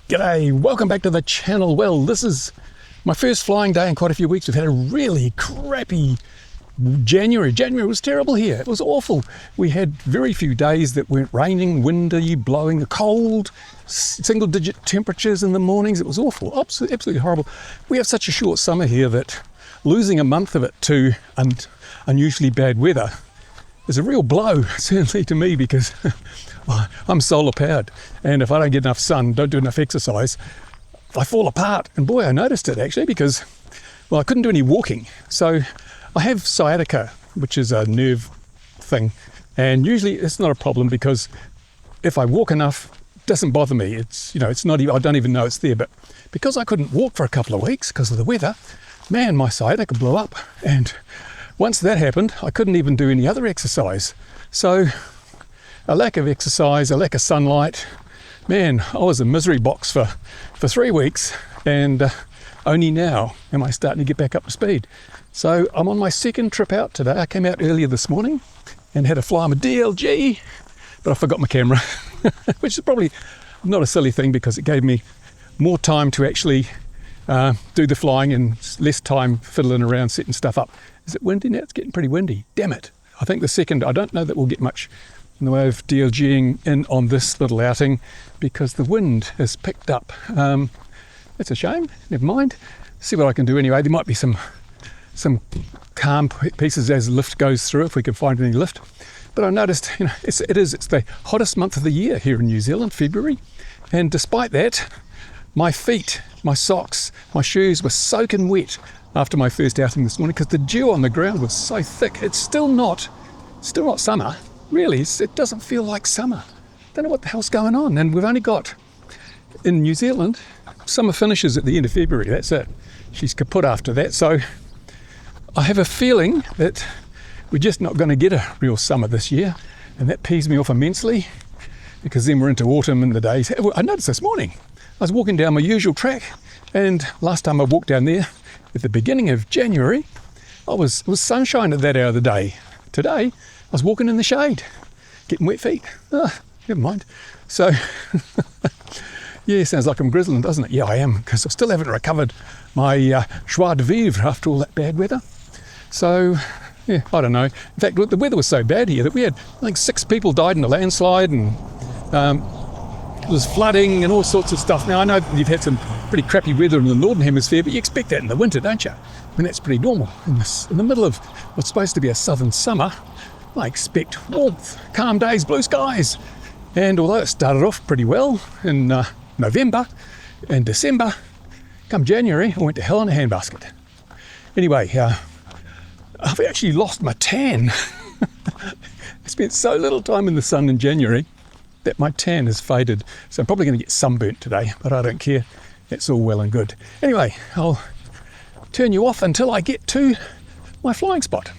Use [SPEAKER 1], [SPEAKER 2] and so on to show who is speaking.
[SPEAKER 1] G'day, welcome back to the channel. Well, this is my first flying day in quite a few weeks. We've had a really crappy January. January was terrible here. It was awful. We had very few days that weren't raining, windy, blowing, cold, single-digit temperatures in the mornings. It was awful, absolutely horrible. We have such a short summer here that losing a month of it to unusually bad weather is a real blow, certainly to me, because I'm solar powered, and if I don't get enough sun, don't do enough exercise, I fall apart. And boy, I noticed it actually, because, well, I couldn't do any walking. So I have sciatica, which is a nerve thing, and usually it's not a problem because if I walk enough, it doesn't bother me. It's not even, I don't even know it's there. But because I couldn't walk for a couple of weeks because of the weather, man, my sciatica blew up. And once that happened, I couldn't even do any other exercise. So a lack of exercise, a lack of sunlight, man, I was a misery box for 3 weeks, and only now am I starting to get back up to speed. So I'm on my second trip out today. I came out earlier this morning and had a fly on a DLG, but I forgot my camera, which is probably not a silly thing because it gave me more time to actually do the flying and less time fiddling around setting stuff up. Is it windy now? It's getting pretty windy. Damn it. I think the second, I don't know that we'll get much in the way of DLGing in on this little outing because the wind has picked up. That's a shame. Never mind. See what I can do anyway. There might be some calm pieces as the lift goes through if we can find any lift. But I noticed, it's the hottest month of the year here in New Zealand, February. And despite that, my feet, my socks, my shoes were soaking wet after my first outing this morning because the dew on the ground was so thick. It's still not summer. Really, it doesn't feel like summer. Don't know what the hell's going on. And we've only got, in New Zealand, summer finishes at the end of February. That's it. She's kaput after that. So I have a feeling that we're just not going to get a real summer this year. And that pees me off immensely because then we're into autumn in the days. I noticed this morning, I was walking down my usual track, and last time I walked down there at the beginning of January, it was sunshine at that hour of the day. Today, I was walking in the shade, getting wet feet. Never mind. So, yeah, sounds like I'm grizzling, doesn't it? Yeah, I am, because I still haven't recovered my joie de vivre after all that bad weather. So, yeah, I don't know. In fact, the weather was so bad here that we had, I think, 6 people died in a landslide, and it was flooding and all sorts of stuff. Now, I know that you've had some pretty crappy weather in the Northern Hemisphere, but you expect that in the winter, don't you? I mean, that's pretty normal. In the middle of what's supposed to be a southern summer, I expect warmth, calm days, blue skies. And although it started off pretty well in November and December, come January, I went to hell in a handbasket. Anyway, I've actually lost my tan. I spent so little time in the sun in January that my tan has faded. So I'm probably going to get sunburnt today, but I don't care. That's all well and good. Anyway, I'll turn you off until I get to my flying spot.